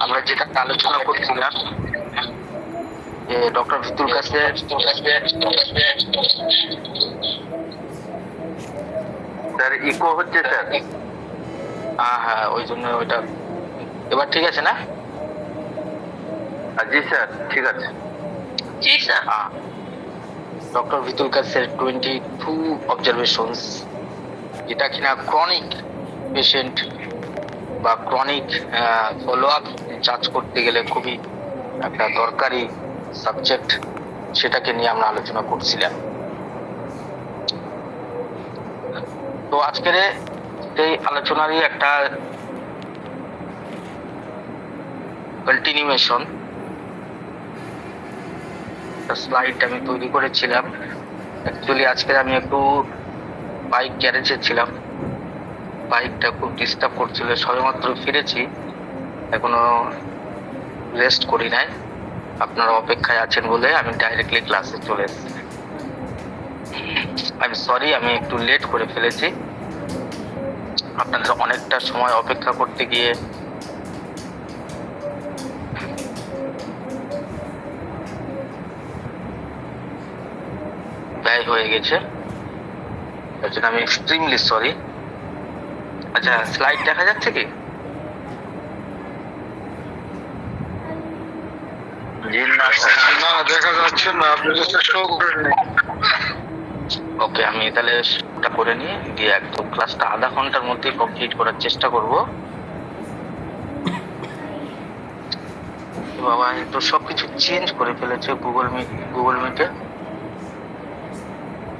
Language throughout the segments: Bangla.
আমরা যেটা আলোচনা করছিলাম যে ডক্টর ভিতুর কাছে স্যার ইকো হচ্ছে স্যার। হ্যাঁ, ওই জন্য ওইটা এবার ঠিক আছে না? জি স্যার, ঠিক আছে। জি স্যার। ডক্টর ভিতুর কাছে 22 অবজারভেশনস, যেটা কিনা ক্রনিক পেশেন্ট বা ক্রনিক ফলো আপ জাজ করতে গেলে খুবই একটা দরকারি সাবজেক্ট, সেটাকে নিয়ে আমরা আলোচনা করছিলাম। তো আজকের এই আলোচনারই একটা কন্টিনিউয়েশন স্লাইড আমি তৈরি করেছিলাম। অ্যাকচুয়ালি আজকে আমি একটু বাইক গ্যারেজে ছিলাম, বাইকটা খুব ডিস্টার্ব করছিল, সবেমাত্র ফিরেছি, এখনো রেস্ট করি নাই। আপনারা অপেক্ষায় আছেন বলে আমি ডাইরেক্টলি ক্লাসে চলে এসেছি। আমি সরি, আমি একটু লেট করে ফেলেছি, আপনাদের অনেকটা সময় অপেক্ষা করতে গিয়ে ব্যয় হয়ে গেছে, তার জন্য আমি এক্সট্রিমলি সরি। আচ্ছা, স্লাইড দেখা যাচ্ছে কি? না, দেখা যাচ্ছে না, আপনি শো করেন। ওকে, আমি তাহলে সেটা করে নিয়ে দিয়ে একদম ক্লাসটা আধা ঘন্টার মধ্যে কমপ্লিট করার চেষ্টা করব। বাবা, তো সবকিছু চেঞ্জ করে ফেলেছে গুগল মিটে।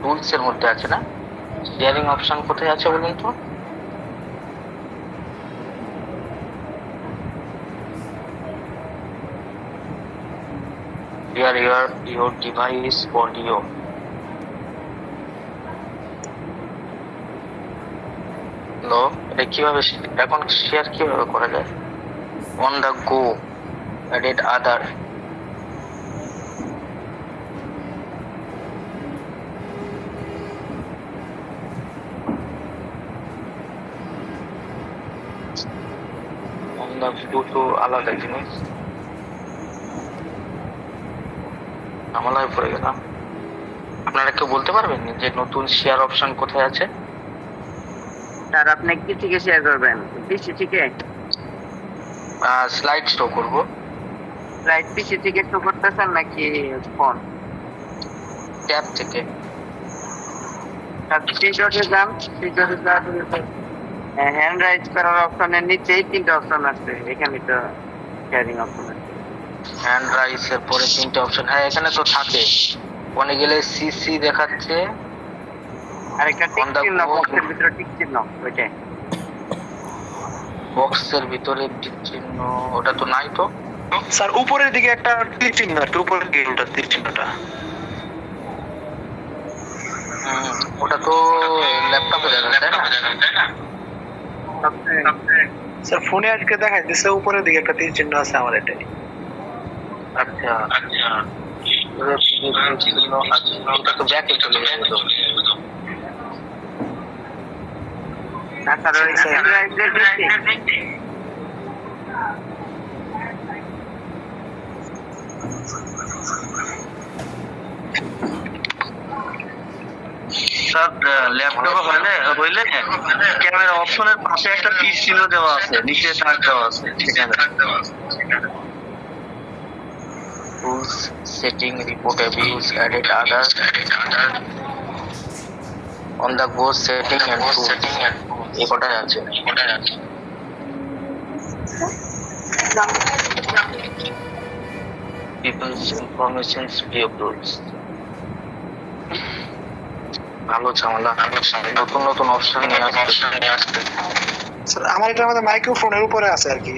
টুলস এর মধ্যে আছে না, শেয়ারিং অপশন কোথায় আছে বলুন তো? your device audio. হ্যালো, এটা কিভাবে এখন শেয়ার কিভাবে করা যায়? On the go, edit other. On the go তো আলাদা জিনিস, আমলায় পড়ে গেলাম। আপনারা কেউ বলতে পারবেন যে নতুন শেয়ার অপশন কোথায় আছে? স্যার আপনি কি থেকে শেয়ার করবেন? পিসি থেকে? স্লাইড শো করব। স্লাইড পিসি থেকে শো করতেছেন নাকি ফোন? ট্যাব থেকে। থ্রি ডটে যান, থ্রি ডটে যাওয়ার হ্যান্ড রাইজ করার অপশনের নিচেই তিনটা অপশন আছে, এখানে তো শেয়ারিং অপশন আছে। হ্যান্ড রাইজ এর পরে তিনটে অপশন, হ্যাঁ এখানে তো থাকে। কোনে গেলে সিসি দেখাচ্ছে, আর একটা টিক চিহ্ন, বক্সের ভিতরে টিক চিহ্ন, ওইটা বক্সের ভিতরে টিক চিহ্ন, ওটা তো নাই তো স্যার। উপরের দিকে একটা তীর চিহ্ন, একটা উপরের দিকে ওটা তীর চিহ্নটা, ওটা তো ল্যাপটপে দেখা যায় না? স্যার ফোনে আজকে দেখাই দিছে উপরের দিকে একটা তীর চিহ্ন আছে আমার এটাই। আচ্ছা, ওটা তো ব্যাকে চলে যাবে তো। স্যার ওই হ্যান্ড রাইজের নিচে স্যার ল্যাপটপে হইলে ক্যামেরা অপশনের পাশে একটা তীর চিহ্ন দেওয়া আছে, নিচে ট্যাগ দেওয়া আছে, সেখানে tools, setting, report abuse, edit other, on the go, setting and tools, এই কটাই আছে। পিপলস ইনফরমেশনস ভিউ টুলস, ভালো ঝামেলা, নতুন নতুন অপশন নিয়ে আসছে। স্যার আমার এটা আমাদের মাইক্রোফোনের উপরে আছে আর কি,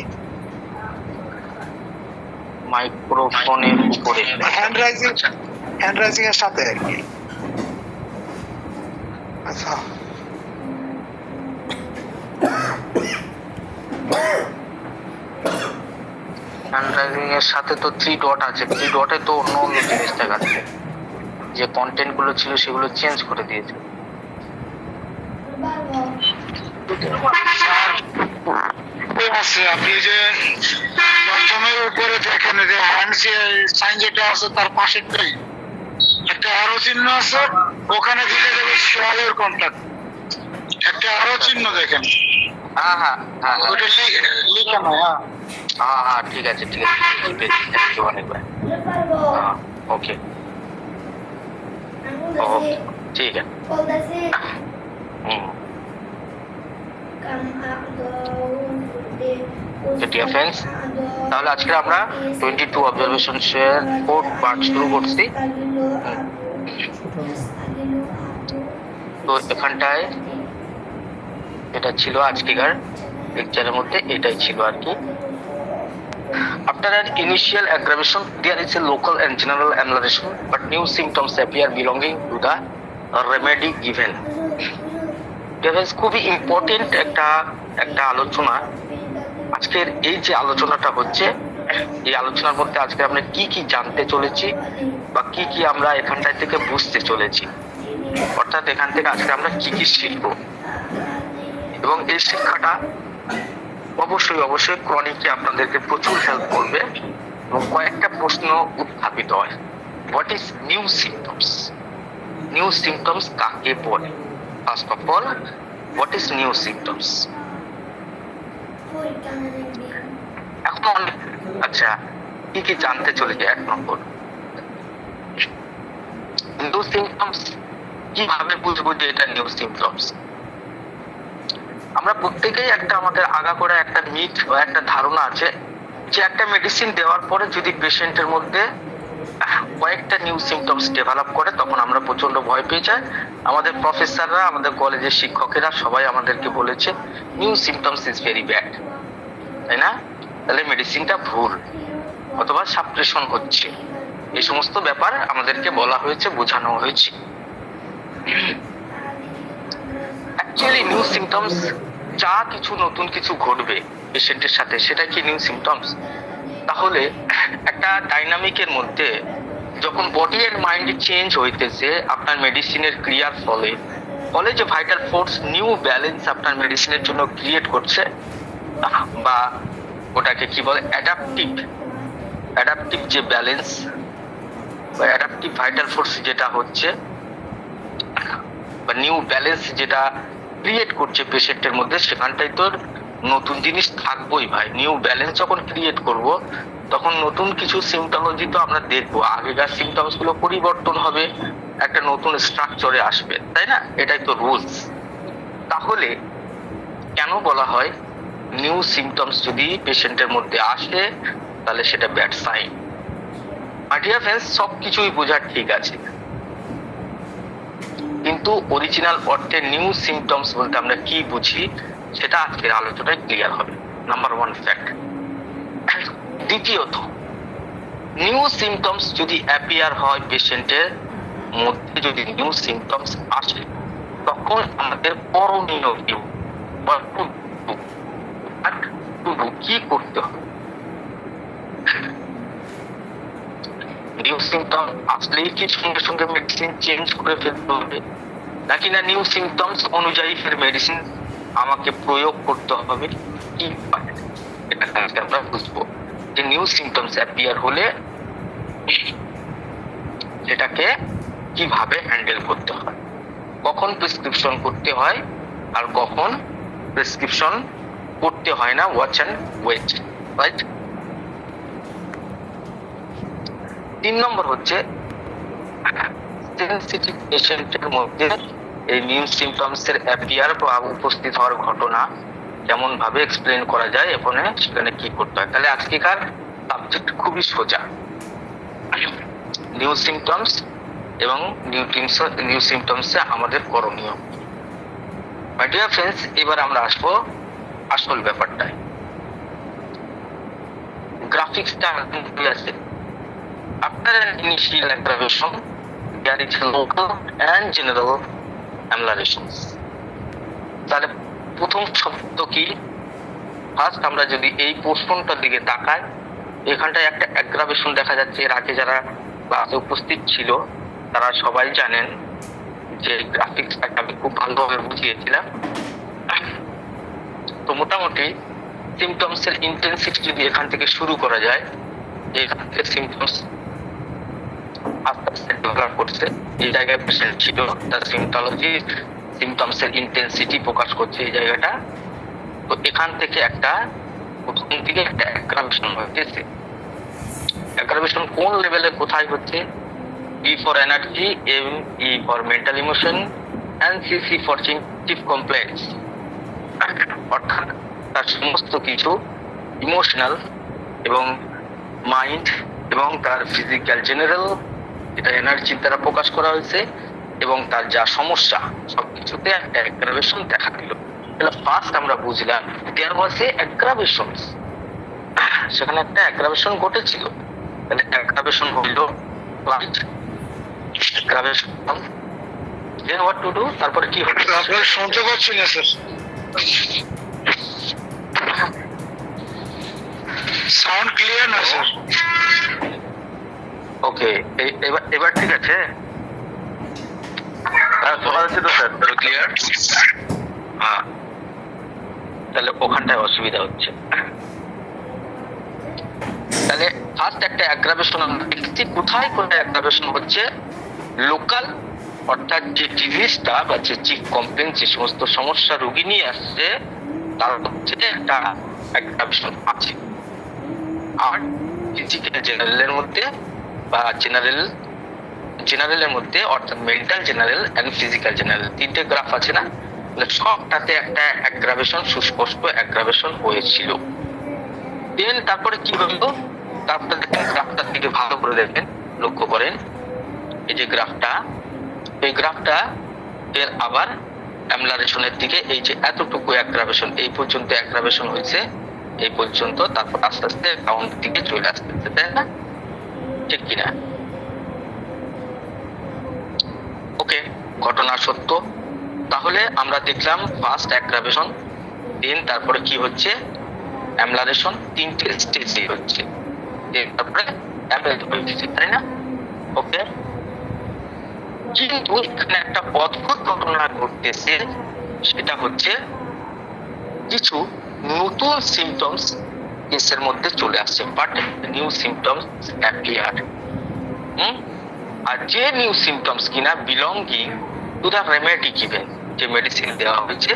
মাইক্রোফোনের উপরে হ্যান্ড রাইজিং এর সাথে আর কি। আচ্ছা, হ্যান্ডরাইজিং এর সাথে তো 3 ডট আছে, 3 ডটে তো অন্য অন্য জিনিস দেখাচ্ছে, যে কন্টেন্ট গুলো ছিল সেগুলো চেঞ্জ করে দিয়েছে। আছে, আপনি যে প্রথমে উপরে দেখেন যে হ্যান্ড সাইন যেটা আছে তার পাশেরটাই একটা আরো চিহ্ন আছে, ওখানে দিলে দেবে শেয়ারের কন্ট্যাক্ট, একটা আরো চিহ্ন দেখেন, হ্যাঁ হ্যাঁ হ্যাঁ হ্যাঁ ওটা লিখা নয়। হ্যাঁ হ্যাঁ হ্যাঁ ঠিক আছে ঠিক আছে থ্যাংক ইউ অনেকবার ওকে ওকে ঠিক আছে হুম ডিয়ার ফ্রেন্ডস, তাহলে আজকে আমরা 22 অবজারভেশনস এর 4th পার্ট শুরু করছি। তো এখানটায় এটা ছিল আজকেকার লেকচারের মধ্যে, এটাই ছিল আর কি। After an initial aggravation, there is a local and general amelioration, but new symptoms appear belonging to the remedy given. খুবই ইম্পর্টেন্ট একটা আলোচনা আজকের। এই যে আলোচনাটা হচ্ছে, এই আলোচনার মধ্যে আজকে আমরা কি কি জানতে চলেছি বা কি কি আমরা এখানটায় থেকে বুঝতে চলেছি, অর্থাৎ এখান থেকে আজকে আমরা কি কি শিখবো। এবং এই শিক্ষাটা অবশ্যই অবশ্যই ক্রনিকে আপনাদেরকে প্রচুর হেল্প করবে এবং কয়েকটা প্রশ্ন উত্থাপিত হয়। What is new symptoms? New symptoms কাকে বলে? First of all, what is new symptoms? এখন অনেক আচ্ছা কি কি জানতে চলেছে। 1 নম্বর, নিউ সিমটমস কিভাবে বুঝবো যে এটা নিউ সিমটমস? আমরা প্রত্যেকেই আমাদের আগা করে একটা মিথ বা একটা ধারণা আছে যে একটা মেডিসিন দেওয়ার পরে যদি পেশেন্টের মধ্যে কয়েকটা নিউ সিমটমস ডেভেলপ করে তখন আমরা প্রচন্ড ভয় পেয়ে যাই। আমাদের প্রফেসররা, আমাদের কলেজের শিক্ষকেরা সবাই আমাদেরকে বলেছে new symptoms is very bad, তাই না? তাহলে মেডিসিনটা ভুল অথবা সাপ্রেশন হচ্ছে, এই সমস্ত ব্যাপার আমাদেরকে বলা হয়েছে, বোঝানো হয়েছে। অ্যাকচুয়ালি নিউ সিমটমস যা কিছু নতুন কিছু ঘটবে পেশেন্টের সাথে, সেটা কি নিউ সিমটমস? তাহলে একটা ডাইনামিকের মধ্যে যখন বডি এন্ড মাইন্ড চেঞ্জ হইতেছে আপনার মেডিসিনের ক্রিয়ার ফলে যে ভাইটাল ফোর্স নিউ ব্যালেন্স আপনার মেডিসিনের জন্য ক্রিয়েট করছে, বা ওটাকে কি বলে অ্যাডাপটিভ যে ব্যালেন্স বা অ্যাডাপটিভ ভাইটাল ফোর্স যেটা হচ্ছে বা নিউ ব্যালেন্স যেটা ক্রিয়েট করছে পেশেন্টের মধ্যে, সেখানটাই তো নতুন জিনিস থাকবোই ভাই। নিউ ব্যালেন্স যখন ক্রিয়েট করব তখন নতুন কিছু সিমটলজি তো আমরা দেখবো, আগেকার সিমটমস গুলো পরিবর্তন হবে, একটা নতুন স্ট্রাকচারে আসবে, তাই না? এটাই তো রুলস। তাহলে কেন বলা হয় নিউ সিমটমস যদি পেশেন্টের মধ্যে আসে তাহলে সেটা ব্যাড সাইন? ডিয়ার ফ্রেন্ডস, সবকিছুই বোঝা ঠিক আছে, কিন্তু অরিজিনাল অর্থে নিউ সিমটমস বলতে আমরা কি বুঝি সেটা আজকের আলোচনায় ক্লিয়ার হবে। Number 1 fact. দ্বিতীয়ত, নিউ সিমটমস যদি অ্যাপিয়ার হয় পেশেন্টের মধ্যে, যদি নিউ সিমটমস আসে তখন আমাদের করণীয় কি করতে হবে? নিউ সিমটম আসলেই কি সঙ্গে সঙ্গে মেডিসিন চেঞ্জ করে ফেলতে হবে, নাকি না নিউ সিমটমস অনুযায়ী ফের মেডিসিন আমাকে প্রয়োগ করতে হবে? কি এটা আমরা বুঝবো যে নিউ সিমটমস অ্যাপিয়ার হলে সেটাকে কিভাবে হ্যান্ডেল করতে হয়, কখন প্রেসক্রিপশন করতে হয় আর কখন প্রেসক্রিপশন করতে হয় না, ওয়াচ অ্যান্ড ওয়েট, রাইট? 3 নম্বর হচ্ছে সেনসিটিভ পেশেন্টের মধ্যে এই নিউ সিমটমস এর অ্যাপিয়ার বা উপস্থিত হওয়ার ঘটনা কেমন ভাবে এক্সপ্লেন করা যায় এবং সেখানে কি করতে হয়। তাহলে আজকেকার সাবজেক্ট খুবই সোজা, নিউ সিমটমস এবং নিউ সিমটমসে আমাদের করণীয়। মাই ডিয়ার ফ্রেন্ডস, এবার আমরা আসবো আসল ব্যাপারটায়। গ্রাফিক্সটা আছে। After an initial aggravation, there is local and general ameliorations. তাহলে প্রথম শব্দ কি? ফার্স্ট আমরা যদি এই পোর্শনটার দিকে তাকাই, এখানটায় একটা অ্যাগ্রাভেশন দেখা যাচ্ছে। এর আগে যারা ক্লাসে উপস্থিত ছিল তারা সবাই জানেন যে গ্রাফিক্সটাকে আমি খুব ভালোভাবে বুঝিয়েছিলাম। তো মোটামুটি সিমটমস এর ইন্টেন্সিটি যদি এখান থেকে শুরু করা যায়, এখান থেকে সিমটমস আস্তে আস্তে ডেভেলপ করছে, এই জায়গায় পেশেন্ট ছিল, তার সিমটোলজি সিমটমস এর ইন্টেন্সিটি প্রকাশ করছে এই জায়গাটা। তো এখান থেকে একটা প্রথম দিকে একটা অ্যাগ্রাভেশন হয়েছে। অ্যাগ্রাভেশন কোন লেভেলে কোথায় হচ্ছে? E for energy, M, E for mental emotion, and C for cognitive complaints। অর্থাৎ তার সমস্ত কিছু ইমোশনাল এবং মাইন্ড এবং তার ফিজিক্যাল জেনারেল, এটা এনার্জির দ্বারা প্রকাশ করা হয়েছে, এবং তার যা সমস্যা সবকিছুতে একটা অ্যাগ্রাভেশন দেখা দিল। তাহলে ফার্স্ট আমরা বুঝলাম দেয়ার ওয়াজ এ অ্যাগ্রাভেশন, সেখানে একটা অ্যাগ্রাভেশন ঘটেছিল। তাহলে অ্যাগ্রাভেশন হইল right, aggravation then what to do, তারপরে কি হবে? আপনার শুনতে পাচ্ছি না স্যার, সাউন্ড ক্লিয়ার না স্যার। ওকে, এবার এবার ঠিক আছে? শোনা যাচ্ছে তো স্যার? ক্লিয়ার? হ্যাঁ, তাহলে ওখানটায় অসুবিধা হচ্ছে। তাহলে ফার্স্ট একটা অ্যাগ্রাভেশন আমরা দেখছি, কোথায় কোথায় অ্যাগ্রাভেশন হচ্ছে? লোকাল, অর্থাৎ যে ডিজিজটা বা যে চিফ কমপ্লেন, যে সমস্ত সমস্যা রোগী নিয়ে আসছে তার হচ্ছে একটা অ্যাগ্রাভেশন আছে। আর ফিজিক্যাল জেনারেলের মধ্যে বা জেনারেলের মধ্যে, অর্থাৎ mental general and physical general, তিনটে গ্রাফ আছে না? সবটাতে একটা অ্যাগ্রাভেশন, সুস্পষ্ট অ্যাগ্রাভেশন হয়েছিল। দেন তারপরে কি হলো? তারপরে দেখেন গ্রাফটার দিকে ভালো করে দেখবেন, লক্ষ্য করেন এই যে গ্রাফটা, এই গ্রাফটা এর আবার অ্যামলারেশনের দিকে, এই যে এতটুকু অ্যাগ্রাভেশন, এই পর্যন্ত অ্যাগ্রাভেশন হয়েছে, এই পর্যন্ত, তারপর আস্তে আস্তে কাউন্টের দিকে চলে আসতেছে, তাই না? ঠিক কিনা? ওকে, ঘটনা সত্য। তাহলে আমরা দেখলাম ফার্স্ট অ্যাগ্রাভেশন, দেন তারপরে কি হচ্ছে? অ্যামলারেশন, তিনটে স্টেজে হচ্ছে, তারপরে অ্যামেলমেন্ট, তাই না? ওকে, কিন্তু এখানে একটা অদ্ভুত ঘটনা ঘটতেছে, সেটা হচ্ছে কিছু নতুন সিমটমস কেসের মধ্যে চলে আসছে, বাট নিউ সিমটমস অ্যাপিয়ার। আর যে নিউ সিমটমস কিনা belonging to the remedy given, যে মেডিসিন দেওয়া হয়েছে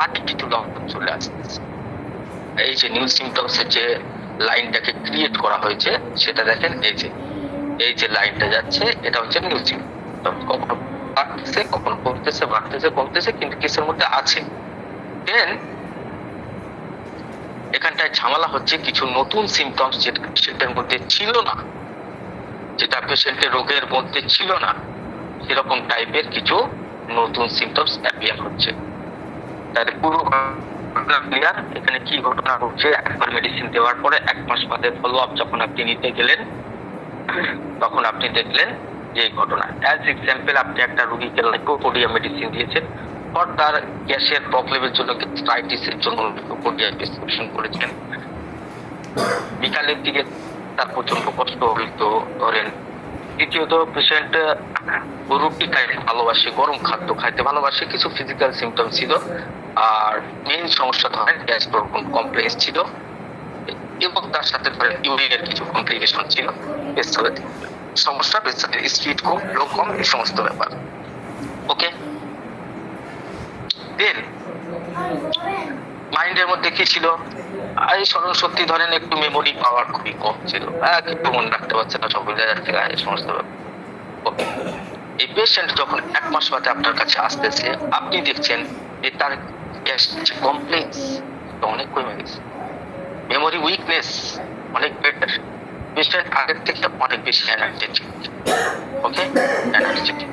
আর কিছু লক্ষণ চলে আসতেছে। এই যে নিউ সিমটমস এর যে লাইনটাকে ক্রিয়েট করা হয়েছে সেটা দেখেন, এই যে লাইনটা যাচ্ছে, এটা হচ্ছে নিউ সিমটম। কখনো বাড়তেছে, কখনো কমতেছে, বাড়তেছে, কমতেছে, কিন্তু কেসের মধ্যে আছে। দেন এখানটায় ঝামেলা হচ্ছে, কিছু নতুন সিমটমস যেটা পেশেন্টের মধ্যে ছিল না, যেটা পেশেন্টের রোগের মধ্যে ছিল না, সেরকম টাইপের কিছু নতুন সিমটমস অ্যাপিয়ার হচ্ছে। তাহলে পুরো ক্লিয়ার? এখানে কি ঘটনা ঘটছে? একবার মেডিসিন দেওয়ার পরে 1 মাস বাদে ফলো আপ যখন আপনি নিতে গেলেন, তখন আপনি দেখলেন যে ঘটনা। অ্যাজ এক্সাম্পল, আপনি একটা রোগীকে লাইকোপোডিয়া মেডিসিন দিয়েছেন, আর তার গ্যাসের প্রবলেমের জন্য, গ্যাস্ট্রাইটিসের জন্য লাইকোপোডিয়া প্রেসক্রিপশন করেছেন। বিকালের দিকে তার প্রচন্ড কষ্ট হইতো ধরেন। দ্বিতীয়ত, পেশেন্ট রুটি খাইতে ভালোবাসে, গরম খাদ্য খাইতে ভালোবাসে, কিছু ফিজিক্যাল সিমটম ছিল। আর মেইন সমস্যা ধরেন গ্যাস কমপ্লেক্স ছিল, এবং তার সাথে ধরেন ইউরিনের কিছু কমপ্লিকেশন ছিল, পেশাবের সমস্যা, পেশাবের স্পিড কম, ফ্লো কম, এই সমস্ত ব্যাপার। ওকে, দেন মাইন্ডের মধ্যে কি ছিল? এই স্মরণ শক্তি ধরেন একটু মেমোরি পাওয়ার খুবই কম ছিল, একটু মনে রাখতে পারছে না, সব ভুলে যাচ্ছে, এই সমস্ত ব্যাপার। ওকে, এই পেশেন্ট যখন 1 মাস বাদে আপনার কাছে আসতেছে, আপনি দেখছেন যে তার গ্যাস কমপ্লেক্স অনেক কমে গেছে, মেমোরি উইকনেস অনেক বেটার, পেশেন্ট আগের থেকে অনেক বেশি এনার্জেটিক। ওকে, এনার্জেটিক,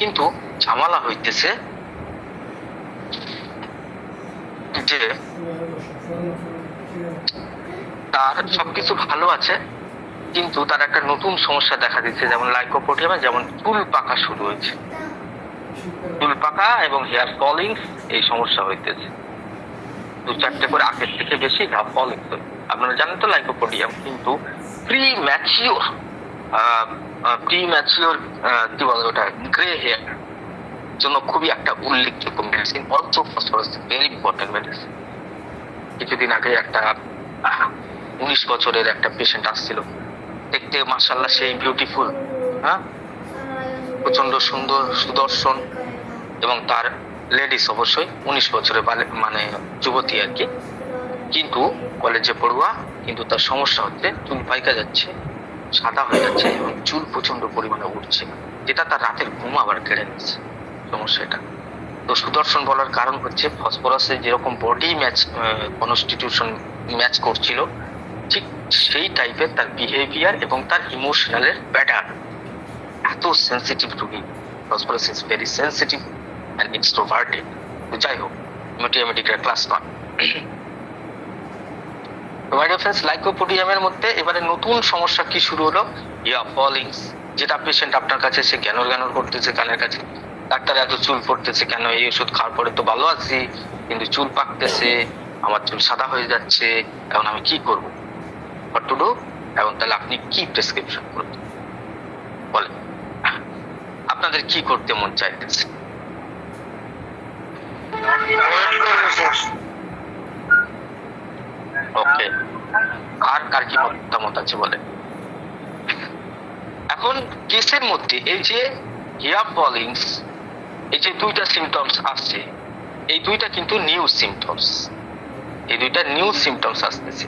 কিন্তু ঝামেলা হইতেছে যে তার সবকিছু ভালো আছে, কিন্তু তার একটা নতুন সমস্যা দেখা দিচ্ছে, যেমন লাইকোপোডিয়ামে যেমন চুল পাকা শুরু হয়েছে, চুল পাকা এবং হেয়ার ফলিং, এই সমস্যা হইতেছে। 2-4টে করে আগের থেকে বেশি ফলিং। আপনারা জানেন তো লাইকোপোডিয়াম কিন্তু প্রি ম্যাচিওর কি বলে ওটা, গ্রে হেয়ার জন্য খুবই একটা উল্লেখযোগ্য medicine. Also phosphorus very important medicine. কিছুদিন আগে একটা 19 বছরের একটা পেশেন্ট আসছিল, দেখতে মাশাআল্লাহ সেই বিউটিফুল, হ্যাঁ, প্রচন্ড সুন্দর সুদর্শন, এবং তার লেডিস অবশ্যই 19 বছরের মানে যুবতী আর কি, কিন্তু কলেজে পড়ুয়া, কিন্তু তার সমস্যা হচ্ছে চুল পাইকা যাচ্ছে, সাদা হয়ে যাচ্ছে এবং চুল প্রচন্ড পরিমাণে উঠছে, যেটা তার রাতের ঘুম আবার কেড়ে নিচ্ছে সমস্যা এটা। তো সুদর্শন বলার কারণ হচ্ছে ফসফরাসের যেরকম বডি ম্যাচ কনস্টিটিউশন ম্যাচ করছিল, ঠিক সেই টাইপের তার বিহেভিয়ার এবং তার ইমোশনালের প্যাটার্ন। এত সেন্সিটিভ রুগী, phosphorus is very sensitive and extroverted. তো যাই হোক, মেডিকেল ক্লাস নয়। লাইকোপোডিয়ামের মধ্যে এবারে নতুন সমস্যা কি শুরু হলো, ইয়ার ফলিংস, যেটা পেশেন্ট আপনার কাছে সে জ্ঞানর জ্ঞানর করতেছে কানের কাছে, ডাক্তার এত চুল পড়তেছে কেন, এই ওষুধ খাওয়ার পরে তো ভালো আছি, কিন্তু চুল পাকতেছে, আমার চুল সাদা হয়ে যাচ্ছে, এখন আমি কি করব, হোয়াট টু ডু? এবং তাহলে আপনি কি প্রেসক্রিপশন করবেন বলেন, আপনাদের কি করতে মন চাইতেছে? ওকে, আর কার কি মতামত আছে বলেন। এখন কেসের মধ্যে এই যে হেয়ার ফলিংস, এই যে দুইটা সিমটমস আসছে, এই দুইটা কিন্তু নিউ সিমটমস, এই দুইটা নিউ সিমটমস আসতেছে,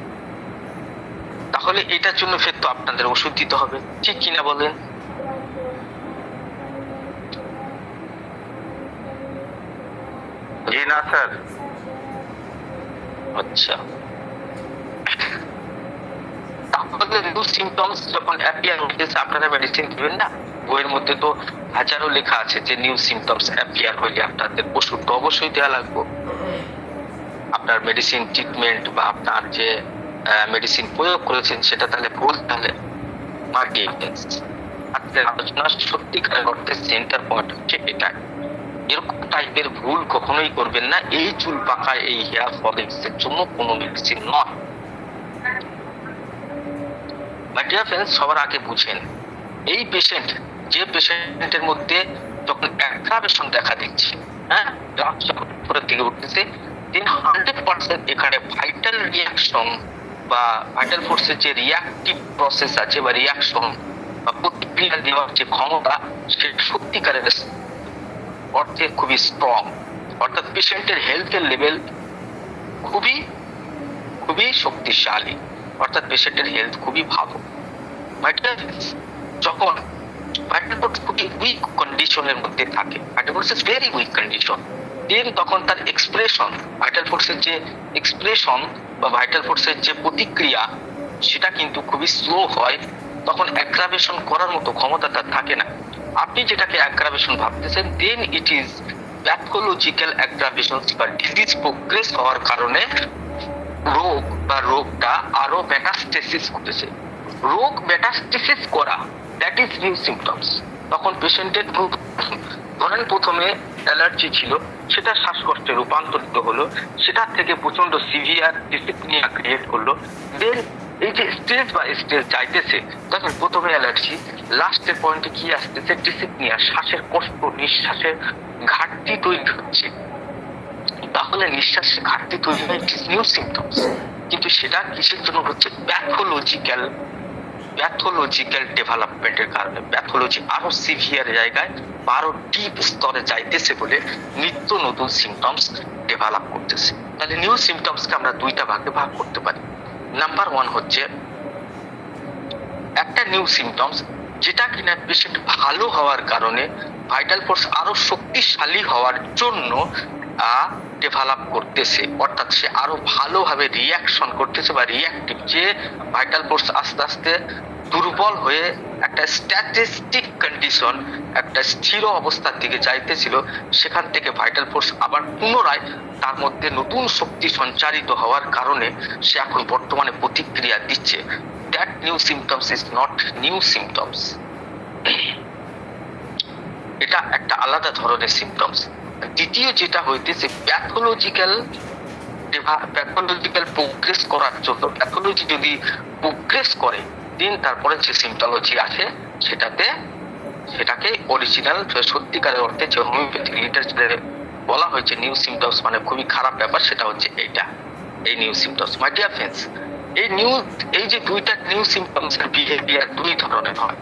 তাহলে এটার জন্য ফের তো আপনাদের ওষুধ দিতে হবে, ঠিক কিনা বলেন? জি না স্যার। আচ্ছা, তাহলে নিউ সিমটমস যখন অ্যাপিয়ার হইতেছে আপনারা মেডিসিন দিবেন না? বইয়ের মধ্যে তো হাজারো লেখা আছে যে নিউ সিমটমস অ্যাপিয়ার হইলে আপনাদের ওষুধ তো অবশ্যই দেওয়া লাগবে। আপনার মেডিসিন ট্রিটমেন্ট বা আপনার যে মেডিসিন প্রয়োগ করেছেন সেটা তাহলে ভুল, তাহলে আজকের আলোচনা সত্যিকারের অর্থে সেন্টার পয়েন্ট হচ্ছে এটা। এরকম টাইপের ভুল কখনোই করবেন না, এই চুল পাকা এই হেয়ার ফলিংস এর জন্য কোনো মেডিসিন নয়। মাই ডিয়ার ফ্রেন্ডস, সবার আগে বুঝেন, এই পেশেন্ট, যে পেশেন্টের মধ্যে যখন অ্যাগ্রাভেশন দেখা দিচ্ছে, হ্যাঁ, রাত যখন উপরের দিকে উঠতেছে, দেন 100% এখানে ভাইটাল রিয়াকশন বা ভাইটাল ফোর্সের যে রিয়াক্টিভ প্রসেস আছে বা রিয়াকশন বা প্রতিক্রিয়া দেওয়ার যে ক্ষমতা, সেটা সত্যিকারের অর্থে খুবই স্ট্রং, অর্থাৎ পেশেন্টের হেলথের লেভেল খুবই খুবই শক্তিশালী, অর্থাৎ পেশেন্টের হেলথ খুবই ভালো। ভাইটাল যখন ভাইটাল ফোর্স খুবই উইক কন্ডিশনের মধ্যে থাকে, vital force is very weak condition, then তখন তার এক্সপ্রেশন, ভাইটাল ফোর্সের যে এক্সপ্রেশন বা ভাইটাল ফোর্সের যে প্রতিক্রিয়া, সেটা কিন্তু খুবই স্লো হয়, তখন অ্যাগ্রাভেশন করার মতো ক্ষমতা তার থাকে না। আপনি যেটাকে অ্যাগ্রাভেশন ভাবতেছেন, দেন ইট ইজ প্যাথোলজিক্যাল অ্যাগ্রাভেশন বা ডিজিজ প্রোগ্রেস হওয়ার কারণে রোগ বা রোগটা আরো মেটাস্টেসিস করতেছে। রোগ মেটাস্টেসিস করা, দ্যাট ইজ নিউ সিমটমস। তখন পেশেন্টের ধরেন প্রথমে অ্যালার্জি ছিল, সেটা শ্বাসকষ্টে রূপান্তরিত হলো, সেটার থেকে প্রচন্ড সিভিয়ার ডিসিপনিয়া ক্রিয়েট করলো, দেন এই যে স্টেজ বাই স্টেজ যাইতেছে, তখন প্রথমে অ্যালার্জি, লাস্টের পয়েন্টে কি আসতেছে, ডিসিপনিয়া, শ্বাসের কষ্ট, নিঃশ্বাসের ঘাটতি তৈরি হচ্ছে। তাহলে নিঃশ্বাসের ঘাটতি তৈরি হয়, ইট ইজ নিউ সিমটমস। কিন্তু সেটা কিসের জন্য হচ্ছে? প্যাথোলজিক্যাল ডেভেলপমেন্টের কারণে, প্যাথোলজি আরো সিভিয়ার জায়গায় বা আরো ডিপ স্তরে যাইতেছে বলে নিত্য নতুন সিমটমস ডেভেলপ করতেছে। তাহলে নিউ সিমটমসকে আমরা দুইটা ভাগে ভাগ করতে পারি। নাম্বার ওয়ান হচ্ছে একটা নিউ সিমটমস যেটা কিনা পেশেন্ট ভালো হওয়ার কারণে, ভাইটাল ফোর্স আরো শক্তিশালী হওয়ার জন্য ডেভেলপ করতেছে, অর্থাৎ সে আরো ভালোভাবে রিয়াকশন করতেছে বা রিয়াক্টিভ, যে ভাইটাল ফোর্স আস্তে আস্তে দুর্বল হয়ে একটা স্ট্যাটিস্টিক কন্ডিশন, একটা স্থির অবস্থার দিকে যাইতেছিল, সেখান থেকে ভাইটাল ফোর্স আবার পুনরায় তার মধ্যে নতুন শক্তি সঞ্চারিত হওয়ার কারণে সে এখন বর্তমানে প্রতিক্রিয়া দিচ্ছে। That new symptoms is not new symptoms, এটা একটা আলাদা ধরনের সিমটমস। দ্বিতীয় যেটা হইতেছে প্যাথোলজিক্যাল প্রোগ্রেস করার জন্য, প্যাথোলজি যদি প্রোগ্রেস করে, দেন তারপরে যে সিমটোলজি আছে সেটাকে অরিজিনাল সত্যিকারের অর্থে যে হোমিওপ্যাথিক লিটারেচারে বলা হয়েছে নিউ সিমটমস মানে খুবই খারাপ ব্যাপার, সেটা হচ্ছে এইটা। এই new symptoms. My dear friends, এই যে দুইটা নিউ সিমটমস এর বিহেভিয়ার দুই ধরনের হয়।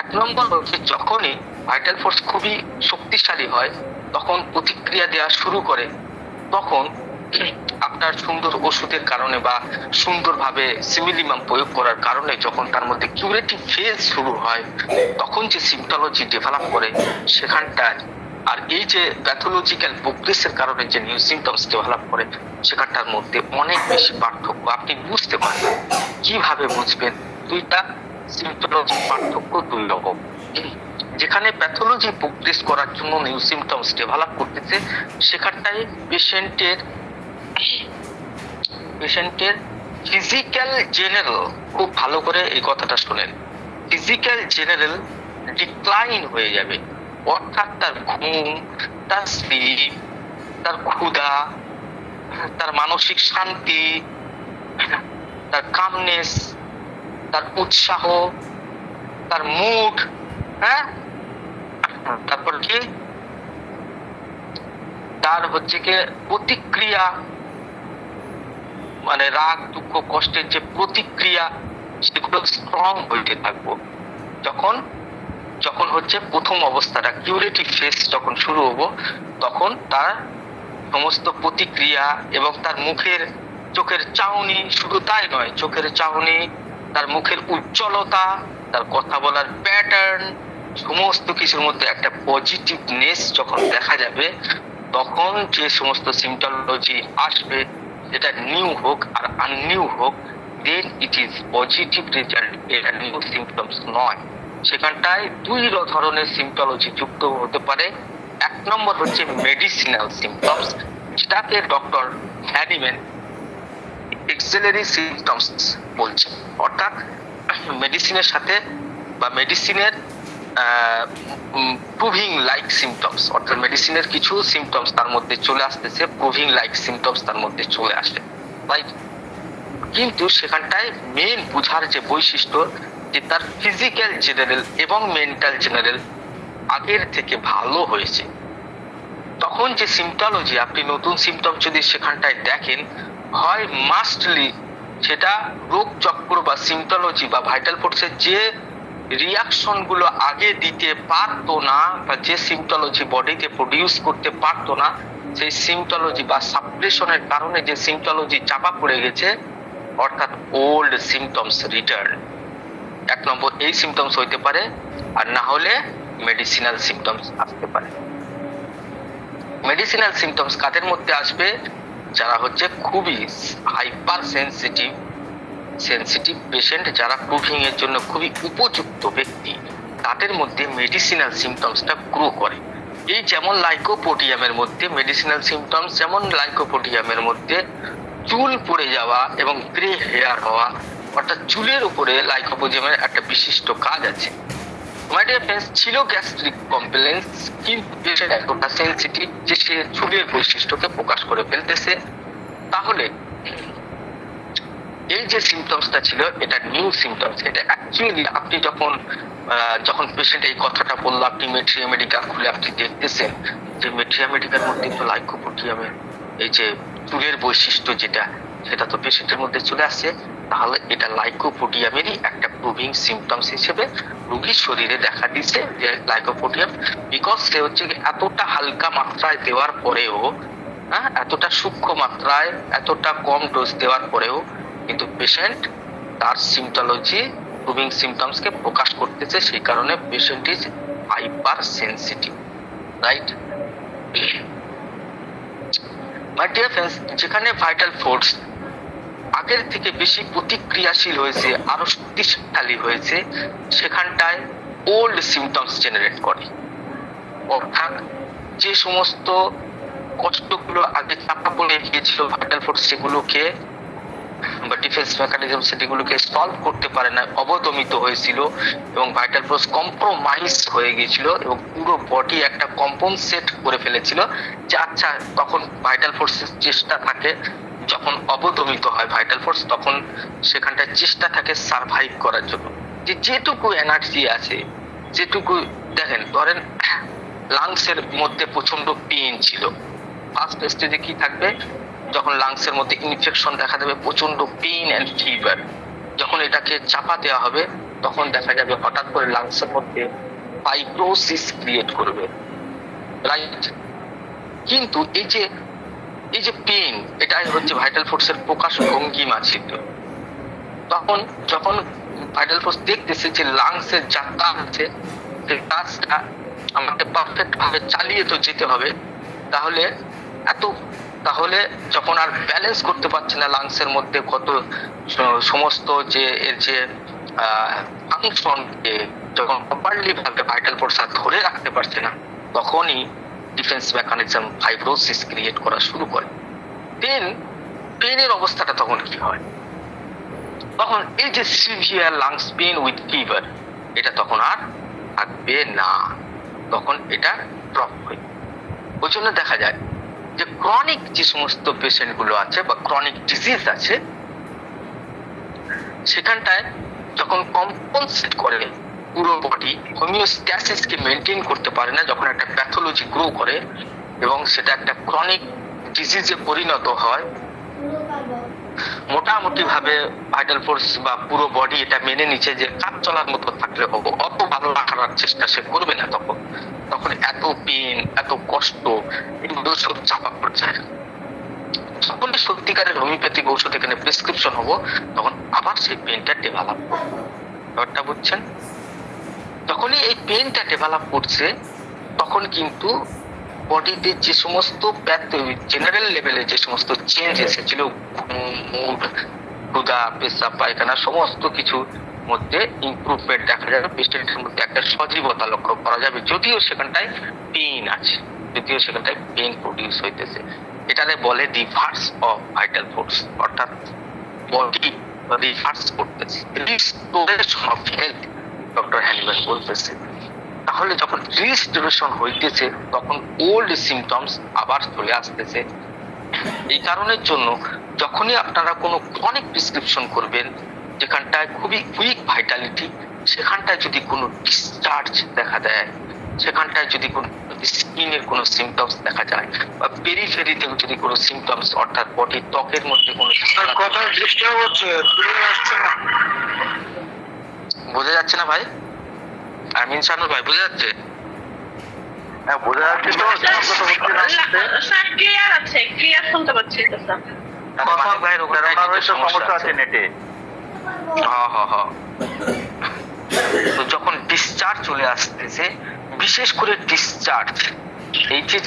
এক নম্বর হচ্ছে যখনই ভাইটাল ফোর্স খুবই শক্তিশালী হয়, তখন প্রতিক্রিয়া দেওয়া শুরু করে, তখন আপনার সুন্দর ওষুধের কারণে বা সুন্দরভাবে সিমিলিমাম প্রয়োগ করার কারণে যখন তার মধ্যে কিউরেটিভ ফেজ শুরু হয়, তখন যে সিমটোলজি ডেভেলপ করে সেখানটায়, আর এই যে প্যাথোলজিক্যাল প্রোগ্রেসের কারণে যে নিউ সিমটমস ডেভেলপ করে সেখানটার মধ্যে অনেক বেশি পার্থক্য আপনি বুঝতে পারবেন। কিভাবে বুঝবেন? দুইটা সিমটোলজি পার্থক্য দুই রকম। যেখানে প্যাথোলজি প্রোগ্রেস করার জন্য নিউ সিমটমস ডেভেলপ করতেছে, সেখানটায় পেশেন্টের ফিজিক্যাল জেনারেল, খুব ভালো করে এই কথাটা শুনেন, ফিজিক্যাল জেনারেল ডিক্লাইন হয়ে যাবে। অর্থাৎ তার ঘুম, তার স্লিপ, তার ক্ষুধা, তার মানসিক শান্তি, তার কামনেস, তার উৎসাহ, তার মুড, হ্যাঁ, তারপর কি তার হচ্ছে কি প্রতিক্রিয়া, মানে রাগ, দুঃখ, কষ্টের যে প্রতিক্রিয়া, সেগুলো স্ট্রং হইতে থাকবো। যখন হচ্ছে প্রথম অবস্থাটা কিউরেটিভ ফেজ যখন শুরু হবো, তখন তার সমস্ত প্রতিক্রিয়া এবং তার মুখের চোখের চাউনি, শুধু তাই নয়, চোখের চাউনি, তার মুখের উজ্জ্বলতা, তার কথা বলার প্যাটার্ন, সমস্ত কিছুর মধ্যে একটা পজিটিভনেস যখন দেখা যাবে, তখন যে সমস্ত সিমটোলজি আসবে, এটা নিউ হোক আর আননিউ হোক, দেন ইট ইজ পজিটিভ রেজাল্ট, এটা নিউ সিমটমস নয়। সেখানটায় দুই ধরনের সিমটোলজি যুক্ত হতে পারে। এক নম্বর হচ্ছে মেডিসিনাল সিমটমস, যেটাকে ডক্টর হ্যানিম্যান এক্সিলারি সিমটমস বলছে। অর্থাৎ মেডিসিনের সাথে বা মেডিসিনের প্রুভিং লাইক সিমটমস, অর্থাৎ মেডিসিনের কিছু সিমটমস তার মধ্যে চলে আসতেছে, প্রুভিং লাইক সিমটমস তার মধ্যে চলে আসে, রাইট? কিন্তু সেখানটায় মেন বোঝার যে বৈশিষ্ট্য, যে তার ফিজিক্যাল জেনারেল এবং মেন্টাল জেনারেল আগের থেকে ভালো হয়েছে। তখন যে সিমটোলজি, আপনি নতুন সিমটম যদি সেখানটায় দেখেন, হয় মাস্টলি সেটা রোগ চক্র বা সিমটোলজি বা ভাইটাল ফোর্সের যে রিয়াকশন গুলো আগে দিতে পারতো না, বা যে সিমটোলজি বডিতে প্রডিউস করতে পারতো না, সেই সিমটোলজি বা সাপ্রেশনের কারণে যে সিমটোলজি চাপা পড়ে গেছে, অর্থাৎ ওল্ড সিমটমস রিটার্ন। এক নম্বর এই সিমটমস হইতে পারে, আর না হলে মেডিসিনাল সিমটমস আসতে পারে। মেডিসিনাল সিমটমস কাদের মধ্যে আসবে? যারা হচ্ছে খুবই হাইপার সেনসিটিভ পেশেন্ট, যারা প্রুভিং এর জন্য খুবই উপযুক্ত ব্যক্তি, তাদের মধ্যে মেডিসিনাল সিমটমসটা গ্রো করে। এই যেমন লাইকোপোডিয়ামের মধ্যে মেডিসিনাল সিমটমস, যেমন লাইকোপোডিয়ামের মধ্যে চুল পড়ে যাওয়া এবং গ্রে হেয়ার হওয়া, অর্থাৎ চুলের উপরে লাইকোপোডিয়ামের একটা বিশিষ্ট কাজ আছে। মাই ডিয়ার ফ্রেন্ডস, ছিল গ্যাস্ট্রিক কমপ্লেন্স, কিন্তু পেশেন্ট এতটা সেনসিটিভ যে সে চুলের বৈশিষ্ট্যকে প্রকাশ করে ফেলতেছে। তাহলে এই যে সিমটমসটা ছিল, এটা নিউ সিমটমস। এটা অ্যাকচুয়ালি আপনি যখন পেশেন্ট এই কথাটা বললো, আপনি মেট্রিয়া মেডিকা খুলে আপনি দেখতেছেন যে মেট্রিয়া মেডিকার মধ্যে তো লাইকোপোডিয়ামের এই যে চুলের বৈশিষ্ট্য যেটা, সেটা তো পেশেন্টের মধ্যে চলে আসছে। তাহলে এটা লাইকোপোডিয়ামেরই একটা প্রুভিং সিমটমস হিসেবে রোগীর শরীরে দেখা দিচ্ছে যে লাইকোপোডিয়াম, বিকজ সে হচ্ছে এতটা হালকা মাত্রায় দেওয়ার পরেও, এতটা সূক্ষ্ম মাত্রায়, এতটা কম ডোজ দেওয়ার পরেও কিন্তু পেশেন্ট তার সিমটোলজি প্রুভিং সিমটমসকে প্রকাশ করতেছে। সেই কারণে patient is hyper sensitive, right? My dear friends, যেখানে ভাইটাল ফোর্স আগের থেকে বেশি প্রতিক্রিয়াশীল হয়েছে, আরো শক্তিশালী হয়েছে, সেখানটায় ওল্ড সিমটমস জেনারেট করে। অর্থাৎ যে সমস্ত কষ্টগুলো আগে চাপা পড়ে গিয়েছিল ভাইটাল ফোর্স, সেগুলোকে বা ডিফেন্স মেকানিজম সেগুলোকে সলভ করতে পারে না, অবদমিত হয়েছিল এবং ভাইটাল ফোর্স কম্প্রোমাইজ হয়ে গিয়েছিল এবং পুরো বডি একটা কম্পনসেট করে ফেলেছিল যে আচ্ছা, তখন ভাইটাল ফোর্সের চেষ্টা থাকে, যখন অবদমিত হয় ভাইটাল ফোর্স, তখন সেখানটায় চেষ্টা থাকে সার্ভাইভ করার জন্য, যে যেটুকু এনার্জি আছে, যেটুকু, দেখেন ধরেন লাংসের মধ্যে প্রচন্ড পেইন ছিল, ফার্স্ট স্টেজে কি থাকবে, যখন লাংসের মধ্যে ইনফেকশন দেখা দেবে, প্রচন্ড পেইন অ্যান্ড ফিভার, যখন এটাকে চাপা দেওয়া হবে তখন দেখা যাবে হঠাৎ করে লাংসের মধ্যে ফাইব্রোসিস ক্রিয়েট করবে, রাইট? কিন্তু এই যে পেইন, এটাই হচ্ছে ভাইটাল ফোর্সের প্রকাশ ভঙ্গিমা ছিল। তখন যখন ভাইটাল ফোর্স দেখতেছে যে লাংসের যা কাজ আছে সেই কাজটা আমাকে পারফেক্ট ভাবে চালিয়ে তো যেতে হবে, তাহলে যখন আর ব্যালেন্স করতে পারছে না লাংসের মধ্যে কত সমস্ত যে এর যে ফাংশনকে যখন প্রপারলি ভাবে ভাইটাল ফোর্স আর ধরে রাখতে পারছে না, তখনই ডিফেন্স মেকানিজম ফাইব্রোসিস ক্রিয়েট করা শুরু করে। পেনের অবস্থাটা তখন কি হয়? তখন এই যে severe lungs pain with fever, এটা তখন আর থাকবে না, তখন এটা ড্রপ হয়। ওই জন্য দেখা যায় যে ক্রনিক যে সমস্ত পেশেন্ট গুলো আছে বা ক্রনিক ডিজিজ আছে, সেখানটায় যখন কম্পনসেট করে পুরো বডি হোমিওস্ট্যাসিসকে মেনটেন করতে পারে না, যখন একটা প্যাথোলজি গ্রো করে এবং সেটা একটা ক্রনিক ডিজিজে পরিণত হয়, মোটামুটি ভাবে ভাইটাল ফোর্স বা পুরো বডি এটা মেনে নিচ্ছে যে কাজ চলার মতো থাকলে হবো, অত ভালো রাখার চেষ্টা সে করবে না। তখন এত পেন, এত কষ্ট, এগুলো সব চাপা পড়ে যায়। যখন সত্যিকারের হোমিওপ্যাথিক ঔষধ এখানে প্রেসক্রিপশন হবো, তখন আবার সেই পেনটা ডেভেলপ করবে। ব্যাপারটা বুঝছেন? যখনই এই পেনটা ডেভেলপ করছে, তখন কিন্তু বডিতে যে সমস্ত জেনারেল লেভেলে যে সমস্ত চেঞ্জ এসেছিল, মুড, ক্ষুধা, পেশাব, পায়খানা, সমস্ত কিছু মধ্যে ইমপ্রুভমেন্ট দেখা যাবে, পেশেন্টের মধ্যে একটা সজীবতা লক্ষ্য করা যাবে, যদিও সেখানটায় পেইন আছে, যদিও সেখানটায় পেইন প্রডিউস হইতেছে। এটাকে বলে রিভার্স অফ ভাইটাল ফোর্স, অর্থাৎ বডি রিভার্স করতেছে, restoration of health doctor Hahnemann বলতেছে। তাহলে যখন রিস্টোরেশন হইতেছে, তখন ওল্ড সিমটমস আবার চলে আসতেছে। এই কারণের জন্য যখনই আপনারা কোনো ক্রনিক প্রেসক্রিপশন করবেন, যেখানটায় খুবই কুইক ভাইটালিটি, সেখানটায় যদি কোনো ডিসচার্জ দেখা দেয়, সেখানটায় যদি কোনো স্কিনের কোনো সিমটমস দেখা যায়, বা পেরিফেরিতে যদি কোনো সিমটমস, অর্থাৎ বডির ত্বকের মধ্যে কোনো কথা ডিস্টার্ব হচ্ছে, আসছে না, বোঝা যাচ্ছে না ভাই? আমিন শানু ভাই, বোঝা যাচ্ছে? হ্যাঁ, বোঝা যাচ্ছে তো। স্যার ক্লিয়ার আছে, ক্লিয়ার শুনতে পাচ্ছি তো স্যার। মানিক ভাইয়ের ওখানে সমস্যা আছে নেটে। হ্যাঁ। তো যখন ডিসচার্জ চলে আসতেছে, বিশেষ করে ডিসচার্জ, এই যে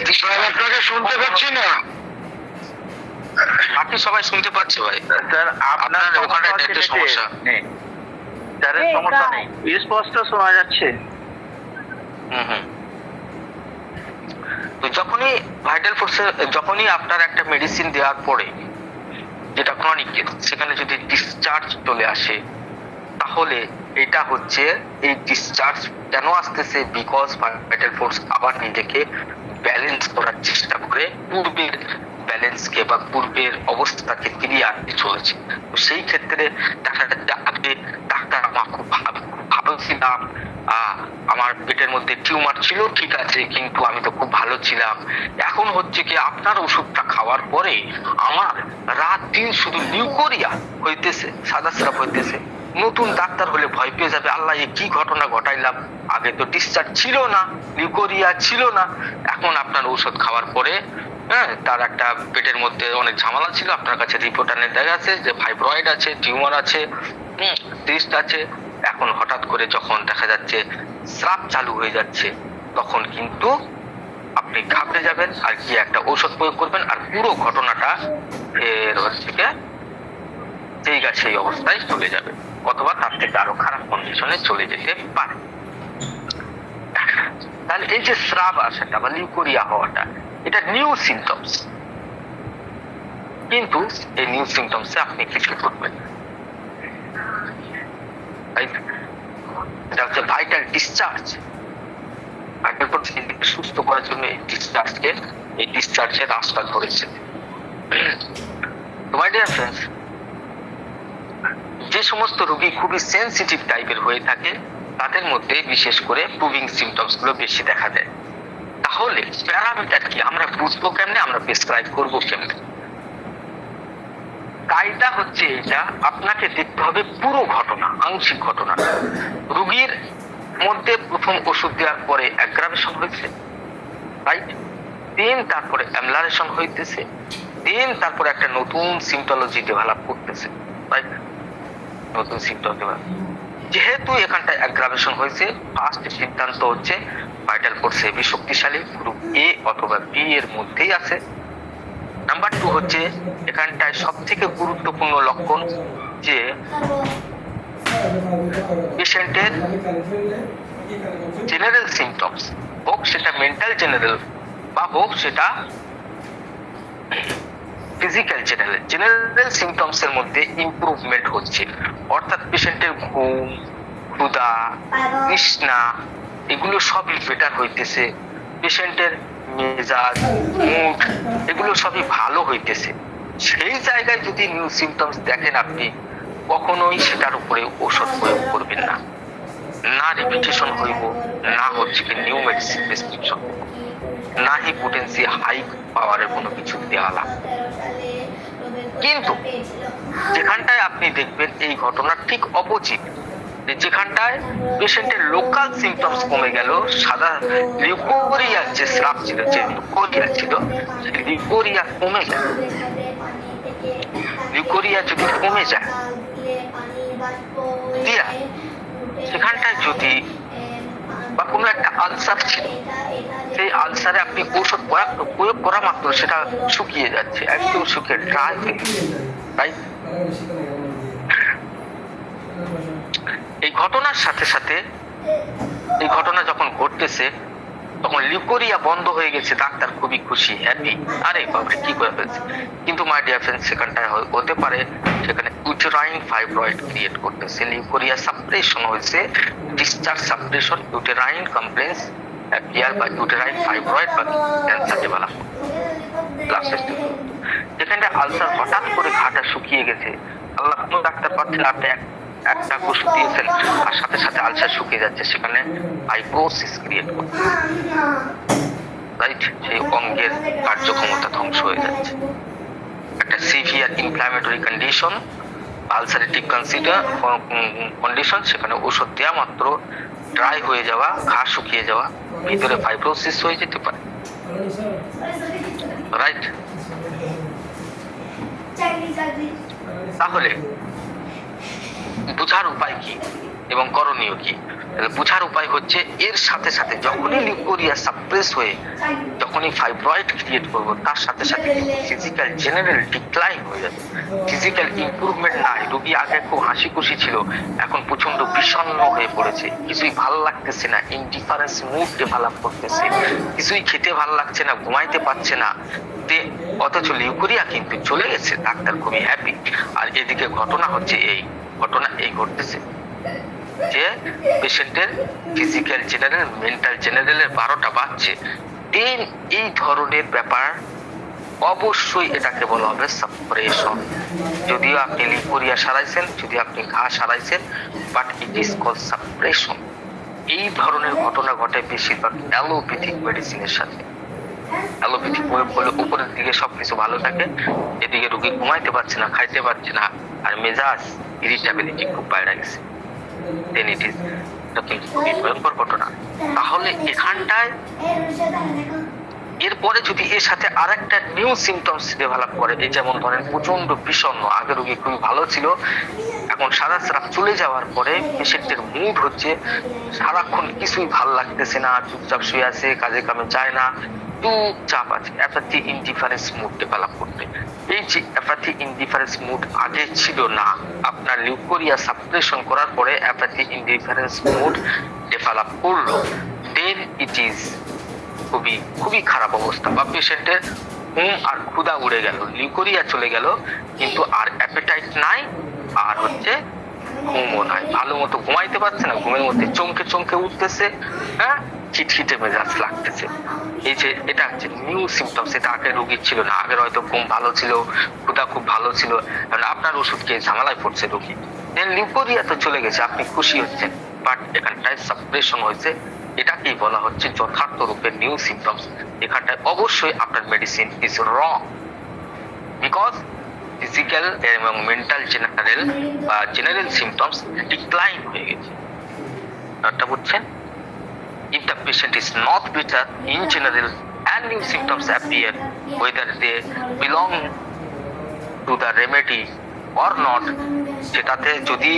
আপনাকে শুনতে পাচ্ছি না। আপনি সবাই শুনতে পাচ্ছে ভাই? স্যার আপনার ওখানে নেটের সমস্যা নেই, স্যারের সমস্যা নেই, স্পষ্ট শোনা যাচ্ছে। তো যখনই ভাইটাল ফোর্সে, যখনই আপনার একটা মেডিসিন দেওয়ার পরে, যেটা ক্রনিক, সেখানে যদি ডিসচার্জ চলে আসে, তাহলে এটা হচ্ছে, এই ডিসচার্জ কেন আসতেছে? বিকজ ভাইটাল ফোর্স আবার নিজেকে ব্যালেন্স করার চেষ্টা করে পূর্বের ব্যালেন্সকে বা পূর্বের অবস্থাকে ফিরিয়ে আনতে চলেছে। তো সেই ক্ষেত্রে দেখা যাচ্ছে আগে ডাক্তার আমার খুব ভালো ছিলাম, আমার পেটের মধ্যে টিউমার ছিল, ঠিক আছে, কিন্তু আমি তো খুব ভালো ছিলাম। এখন হচ্ছে কি, আপনার ওষুধটা খাওয়ার পরে আমার রাত দিন শুধু লিউকোরিয়া হইতেছে, সাদা স্রাব হইতেছে। নতুন ডাক্তার হলে ভয় পেয়ে যাবে, আল্লাহ এ কি ঘটনা ঘটাইলাম, আগে তো ডিসচার্জ ছিল না, লিউকোরিয়া ছিল না। এখন আপনার ঔষধ খাওয়ার পরে তার একটা পেটের মধ্যে অনেক ঝামেলা ছিল, আপনার কাছে রিপোর্ট আনে দেখা গেছে যে ফাইব্রয়েড আছে, টিউমার আছে, সিস্ট আছে। এখন হঠাৎ করে যখন দেখা যাচ্ছে স্রাব চালু হয়ে যাচ্ছে, তখন কিন্তু আপনি ঘাবড়ে যাবেন আর কি একটা ঔষধ প্রয়োগ করবেন, আর পুরো ঘটনাটা ফের হচ্ছে সেই অবস্থায় চলে যাবে, অথবা তার থেকে আরো খারাপ কন্ডিশনে চলে যেতে পারে। তাহলে এই যে স্রাব আসাটা বা লিউকোরিয়া হওয়াটা, এটা নিউ সিমটমস, কিন্তু এই নিউ সিমটমসে আপনি কিছু করবেন। এটা হচ্ছে ভাইটাল ডিসচার্জ। ভাইটাল ফোর্স নিজেকে সুস্থ করার জন্য এই ডিসচার্জের রাস্তা ধরেছে। তো মাই ডিয়ার ফ্রেন্ডস, যে সমস্ত রোগী খুবই সেনসিটিভ টাইপের হয়ে থাকে, তাদের মধ্যে বিশেষ করে প্রুভিং সিমটমস গুলো বেশি দেখা দেয়। তাহলে প্যারামিটার কি, আমরা বুঝবো কেমনে, আমরা প্রেসক্রাইব করবো কেমনে? কায়দা হচ্ছে এটা, আপনাকে দেখতে হবে পুরো ঘটনা, আংশিক ঘটনা। রোগীর মধ্যে প্রথম ওষুধ দেওয়ার পরে অ্যাগ্রাভেশন হয়েছে, রাইট, দেন তারপরে অ্যামলারেশন হইতেছে, দেন তারপরে একটা নতুন সিম্পটোলজি ডেভেলপ করতেছে, রাইট, নতুন সিম্পটম ডেভেলপ। যেহেতু এখানটায় অ্যাগ্রাভেশন হয়েছে, ফার্স্ট সিদ্ধান্ত হচ্ছে ভাইটাল ফোর্স হেভি শক্তিশালী, গ্রুপ এ অথবা বি এর মধ্যেই আছে। নাম্বার 2 হচ্ছে এখানটায় সব থেকে গুরুত্বপূর্ণ লক্ষণ যে পেশেন্টের জেনারেল সিমটমস, হোক সেটা মেন্টাল জেনারেল বা হোক সেটা ফিজিক্যাল জেনারেল সিমটমস এর মধ্যে ইমপ্রুভমেন্ট হচ্ছে, অর্থাৎ পেশেন্টের ঘুম, ক্ষুধা, তৃষ্ণা এগুলো সবই বেটার হইতেছে, পেশেন্টের মেজাজ, মুড এগুলো সবই ভালো হইতেছে। সেই জায়গায় যদি নিউ সিমটমস দেখেন আপনি কখনোই সেটার উপরে ওষুধ প্রয়োগ করবেন না, না রিপিটেশন হইব, না হচ্ছে কি নিউ মেডিসিন প্রেসক্রিপশন, না হি পোটেন্সি হাই পাওয়ারের কোনো কিছু দেওয়া লাগবে। কিন্তু যেখানটায় আপনি দেখবেন এই ঘটনার ঠিক অপোজিট, যেখানটায় পেশেন্টের লোকাল সিমটমস কমে গেল, সাদা লিউকোরিয়ার যে স্রাব ছিল, যে লিউকোরিয়া ছিল, লিউকোরিয়া কমে গেল, লিউকোরিয়া যদি কমে যায় দিয়া সেখানটায় যদি বা কোনো একটা আলসার ছিল, সেই আলসারে আপনি ঔষধ প্রয়োগ করা মাত্র সেটা শুকিয়ে যাচ্ছে, একদম শুকিয়ে ড্রাই হয়ে গেছে, রাইট। এই ঘটনার সাথে সাথে এই ঘটনা যখন ঘটতেছে তখন লিউকোরিয়া বন্ধ হয়ে গেছে, ডাক্তার খুবই খুশি, হ্যাপি, আরে বাবারে কি করে ফেলছে। কিন্তু মাই ডিয়ার ফ্রেন্ড, সেখানটায় হতে পারে সেখানে ইউটেরাইন ফাইব্রয়েড ক্রিয়েট করতেছে, লিউকোরিয়া সাপ্রেশন হয়েছে, discharge suppression, uterine complaints appear বা ইউটেরাইন ফাইব্রয়েড বা ক্যান্সার ডেভেলপ। যেখানটা আলসার হঠাৎ করে ঘাটা শুকিয়ে গেছে, আল্লাহ কোনো ডাক্তার পাচ্ছেন, আপনি একটা ওষুধ দিয়েছেন আর সাথে সাথে আলসার শুকিয়ে যাচ্ছে, সেখানে ফাইব্রোসিস ক্রিয়েট করছে, রাইট, সেই অঙ্গের কার্যক্ষমতা ধ্বংস হয়ে যাচ্ছে। একটা severe inflammatory condition, ulcerative condition, সেখানে ওষুধ দেওয়া মাত্র ড্রাই হয়ে যাওয়া, ঘা শুকিয়ে যাওয়া, ভিতরে ফাইব্রোসিস হয়ে যেতে পারে, রাইট। তাহলে বুঝার উপায় কি এবং করণীয় কি? বুঝার উপায় হচ্ছে এর সাথে সাথে যখনই লিউকোরিয়া সাপ্রেস হয়ে যখনই ফাইব্রয়েড ক্রিয়েট করবো, তার সাথে সাথে ফিজিক্যাল জেনারেল ডিক্লাইন হয়ে যাবে, ফিজিক্যাল ইমপ্রুভমেন্ট নাই। রোগী আগে খুব হাসি খুশি ছিল, এখন প্রচন্ড বিষণ্ণ হয়ে পড়েছে, কিছুই ভালো লাগতেছে না, ইনডিফারেন্স মুড ডেভেলপ করতেছে, কিছুই খেতে ভালো লাগছে না, ঘুমাইতে পারছে না, অথচ লিউকোরিয়া কিন্তু চলে গেছে, ডাক্তার খুবই হ্যাপি। আর এদিকে ঘটনা হচ্ছে এই ঘটতেছে যে পেশেন্টের ফিজিক্যাল জেনারেল, মেন্টাল জেনারেলের 12টা বাজছে। দেন এই ধরনের ব্যাপার অবশ্যই এটাকে বলা হবে সাপ্রেশন। যদিও আপনি লিউকোরিয়া সারাইছেন, যদি আপনি ঘা সারাইছেন, but it is called suppression. এই ধরনের ঘটনা ঘটে বেশিরভাগ অ্যালোপ্যাথিক মেডিসিনের সাথে। অ্যালোপ্যাথি প্রয়োগ করলে উপরের দিকে সবকিছু ভালো থাকে, এদিকে রোগী ঘুমাইতে পারছে না, খাইতে পারছে না, আর মেজাজ ইরিটেবিলিটি খুব বাইরে গেছে, দেন ইট ইজ খুবই ভয়ঙ্কর ঘটনা। তাহলে এখানটায় এরপরে যদি এর সাথে আর একটা নিউ সিমটমস ডেভেলপ করে, এই যেমন ধরেন প্রচন্ড বিষণ্ণ, আগে রোগী খুবই ভালো ছিল, এখন সারা স্রাব চলে যাওয়ার পরে পেশেন্টের মুড হচ্ছে সারাক্ষণ কিছুই ভালো লাগতেছে না, চুপচাপ শুয়ে আছে, কাজে কামে যায় না, চুপচাপ আছে, অ্যাপাথি ইনডিফারেন্স মুড ডেভেলপ করতে। এই যে অ্যাপাথি ইনডিফারেন্স মুড আগে ছিল না, আপনার লিউকোরিয়া সাপ্রেশন করার পরে অ্যাপাথি ইনডিফারেন্স মুড ডেভেলপ করলো, দেন ইট ইজ খুবই খারাপ অবস্থা, বা পেশেন্টের ঘুম আর ক্ষুধা উড়ে গেল, লিউকোরিয়া চলে গেল, কিন্তু আর অ্যাপেটাইট নাই, আর হচ্ছে ঘুমও নাই, ভালো মতো ঘুমাইতে পারছে না, ঘুমের মধ্যে চমকে চমকে উঠতেছে, হ্যাঁ, খিটখিটে মেজাজ লাগতেছে। এই যে এটা হচ্ছে নিউ সিমটমস, এটা আগের রোগীর ছিল না। আগের হয়তো ঘুম ভালো ছিল, ক্ষুধা খুব ভালো ছিল, আপনার ওষুধ খেয়ে ঝামেলায় পড়ছে রোগী, দেন লিউকোরিয়া তো চলে গেছে, আপনি খুশি হচ্ছেন, বাট এখানটায় সাপ্রেশন হয়েছে। এটাকেই বলা হচ্ছে যথার্থ রূপে নিউ সিমটমস। এখানটায় অবশ্যই আপনার medicine is wrong, because physical এবং মেন্টাল জেনারেল বা জেনারেল সিমটমস ডিক্লাইন হয়ে গেছে। ব্যাপারটা বুঝছেন? If the patient is not better in general and new symptoms appear, whether they belong to the remedy or not, সেটাতে যদি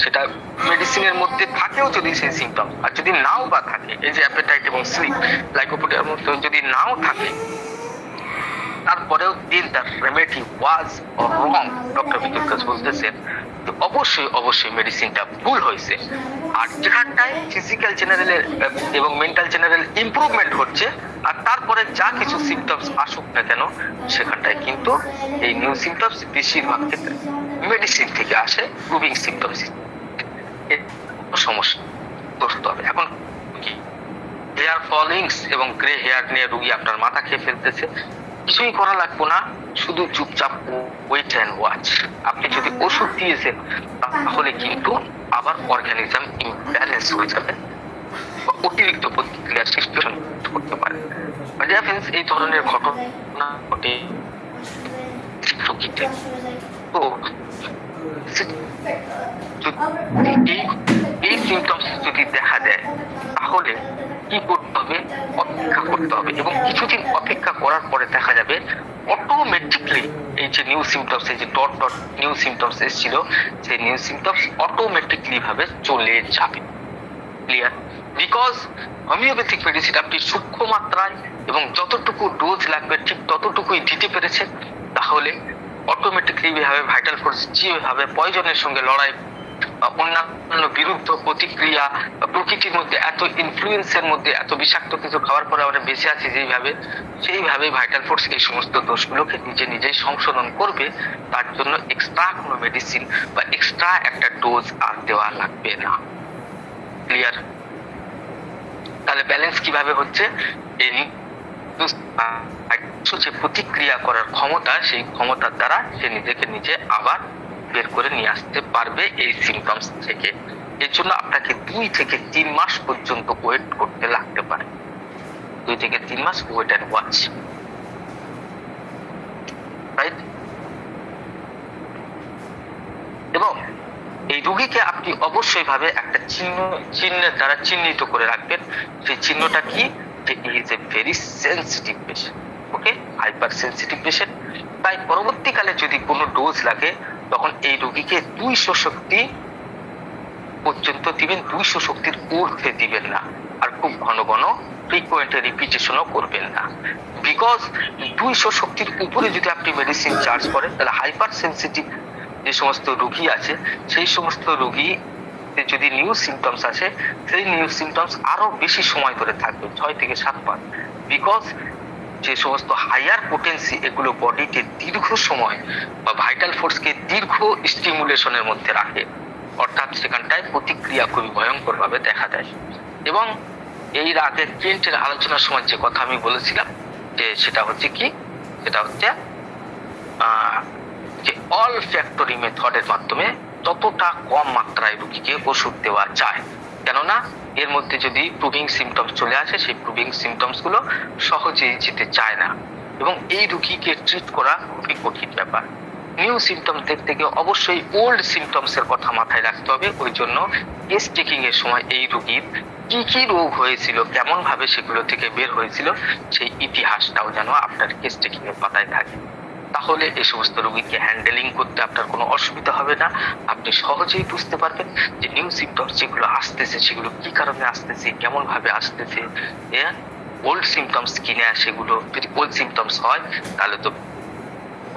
সেটা মেডিসিনের মধ্যে থাকেও যদি সেই সিমটম, আর যদি নাও বা থাকে, এই যে অ্যাপেটাইট এবং স্লিপ লাইকোপোডিয়ার মধ্যে যদি নাও থাকে, তারপরেও দিন the remedy was wrong, doctor Bitul বলতেছেন অবশ্যই মেডিসিনটা ভুল হয়েছে। আর যেখানটায় ফিজিক্যাল জেনারেল এবং মেন্টাল জেনারেল ইমপ্রুভমেন্ট হচ্ছে, আর তারপরে যা কিছু সিমটমস আসুক না কেন, সেখানটায় কিন্তু এই নিউ সিমটমস বেশিরভাগ ক্ষেত্রে মেডিসিন থেকে আসে, প্রুভিং সিমটমস। সমস্যা করতে হবে। এখন কি হেয়ার ফলিংস এবং গ্রে হেয়ার নিয়ে রোগী আপনার মাথা খেয়ে ফেলতেছে, কিছুই করা লাগবে না, শুধু চুপচাপ ওয়েট অ্যান্ড ওয়াচ। আপনি যদি ওষুধ দিয়েছেন তাহলে কিন্তু আবার অর্গানিজম ইমব্যালেন্স হয়ে যাবে, অতিরিক্ত প্রতিক্রিয়া সৃষ্টি করতে পারে। এই ধরনের ঘটনা ঘটে রোগীতে। তো এই সিমটমস যদি দেখা দেয় তাহলে কি করতে হবে? অপেক্ষা করতে হবে, এবং কিছুদিন অপেক্ষা করার পরে দেখা যাবে অটোমেটিকলি এই যে নিউ সিমটমস, এই যে ডট ডট নিউ সিমটমস এসেছিল, সেই নিউ সিমটমস অটোমেটিকলি ভাবে চলে যাবে। ক্লিয়ার? বিকজ হোমিওপ্যাথিক মেডিসিন আপনি সূক্ষ্ম মাত্রায় এবং যতটুকু ডোজ লাগবে ঠিক ততটুকুই দিতে পেরেছেন, তাহলে অটোমেটিকলি ভাবে ভাইটাল ফোর্স যেভাবে পয়জনের সঙ্গে লড়াই, অন্যান্য বিরুদ্ধ প্রতিক্রিয়া, প্রকৃতির মধ্যে এত ইনফ্লুয়েন্সের মধ্যে এত বিষাক্ত কিছু খাওয়ার পরে আমরা বেঁচে আছি যেইভাবে, সেইভাবে ভাইটাল ফোর্স এই সমস্ত দোষগুলোকে নিজেই সংশোধন করবে। তার জন্য এক্সট্রা কোনো মেডিসিন বা এক্সট্রা একটা ডোজ আর দেওয়া লাগবে না। ক্লিয়ার? তাহলে ব্যালেন্স কিভাবে হচ্ছে? এই যে প্রতিক্রিয়া করার ক্ষমতা, সেই ক্ষমতার দ্বারা সে নিজেকে নিজে আবার বের করে নিয়ে আসতে পারবে এই সিমটমস থেকে। এর জন্য আপনাকে 2 থেকে 3 মাস পর্যন্ত ওয়েট করতে লাগতে পারে। 2 থেকে 3 মাস ওয়েট অ্যান্ড ওয়াচ, রাইট? এবং এই রোগীকে আপনি অবশ্যই ভাবে একটা চিহ্নের দ্বারা চিহ্নিত করে রাখবেন। সেই চিহ্নটা কি? যে is a very sensitive patient. Okay, hyper sensitive patient. তাই পরবর্তীকালে যদি কোনো ডোজ লাগে তখন এই রোগীকে 200 শক্তি পর্যন্ত দিবেন, 200 শক্তির ঊর্ধ্বে দিবেন না, আর খুব ঘন ঘন ফ্রিকোয়েন্ট রিপিটেশনও করবেন না। বিকজ 200 শক্তির উপরে যদি আপনি মেডিসিন চার্জ করেন, তাহলে হাইপার সেন্সিটিভ যে সমস্ত রোগী আছে, সেই সমস্ত রোগী যদি নিউ সিমটমস আসে, সেই নিউ সিমটমস আরো বেশি সময় ধরে থাকবে, 6 থেকে 7 মাস। বিকজ যে সমস্ত হায়ার পোটেন্সি, এগুলো বডিতে দীর্ঘ সময় বা ভাইটাল ফোর্সকে দীর্ঘ স্টিমুলেশনের মধ্যে রাখে, অর্থাৎ সেখানটায় প্রতিক্রিয়া খুবই ভয়ঙ্কর ভাবে দেখা দেয়। এবং এই রাতের ট্রেন্টের আলোচনার সময় যে কথা আমি বলেছিলাম, যে সেটা হচ্ছে কি, সেটা হচ্ছে যে অল ফ্যাক্টরি মেথডের মাধ্যমে ততটা কম মাত্রায় রোগীকে ওষুধ দেওয়া যায়, কেননা এর মধ্যে যদি প্রুভিং সিমটমস চলে আসে, সেই প্রুভিং সিমটমস গুলো সহজেই যেতে চায় না, এবং এই রোগীকে ট্রিট করা খুবই কঠিন ব্যাপার। নিউ সিমটমসের থেকে অবশ্যই ওল্ড সিমটমস এর কথা মাথায় রাখতে হবে। ওই জন্য কেস টেকিং এর সময় এই রোগীর কি কি রোগ হয়েছিল, কেমন ভাবে সেগুলো থেকে বের হয়েছিল, সেই ইতিহাসটাও যেন আপনার কেস টেকিং এর পাতায় থাকে। তাহলে এই সমস্ত রোগীকে হ্যান্ডেলিং করতে আপনার কোনো অসুবিধা হবে না। আপনি সহজেই বুঝতে পারবেন যে নিউ সিমটমস যেগুলো আসতেছে সেগুলো কি কারণে আসতেছে, কেমন ভাবে আসতেছে। ওল্ড সিমটমস কিনে সেগুলো যদি ওল্ড সিমটমস হয়, তাহলে তো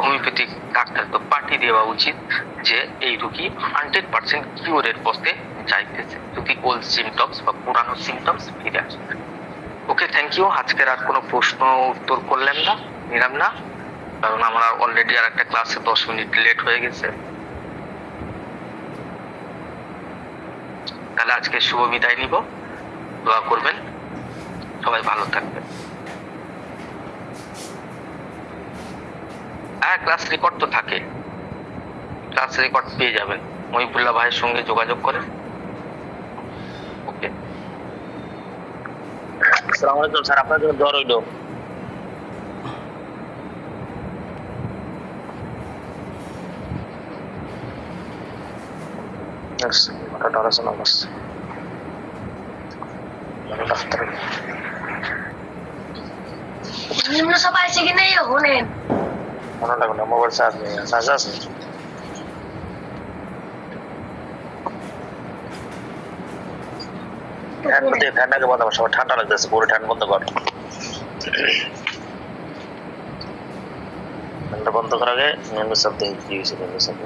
হোমিওপ্যাথিক ডাক্তার তো পার্টি দেওয়া উচিত যে এই রোগী 100% কিউরের পথে যাইতেছে, যদি ওল্ড সিমটমস বা পুরানো সিমটমস ফিরে আসে। ওকে, থ্যাংক ইউ। আজকের আর কোনো প্রশ্ন উত্তর নিলাম না, কারণ আমার অলরেডি আর একটা ক্লাসে 10 মিনিট লেট হয়ে গেছে। তাহলে আজকে শুভ বিদায় নিব, দোয়া করবেন, সবাই ভালো থাকবেন। ক্লাস রেকর্ড তো থাকে, ক্লাস রেকর্ড পেয়ে যাবেন, মহিবুল্লাহ ভাইয়ের সঙ্গে যোগাযোগ করেন। ওকে, আসসালামু আলাইকুম স্যার, আপনার জন্য দোয়া রইল। আলোচনা করছে নিম্ন সবাই আছে কি নেই হলেন মনে লাগবে না মোবাইল চার্জ নেই চার্জ আছে ফ্যানটাকে বন্ধ কর সবার ঠান্ডা লাগতেছে পুরো ফ্যান বন্ধ কর ফ্যানটা বন্ধ করার আগে নিম্ন শব্দে কি হয়েছে নিম্ন শব্দ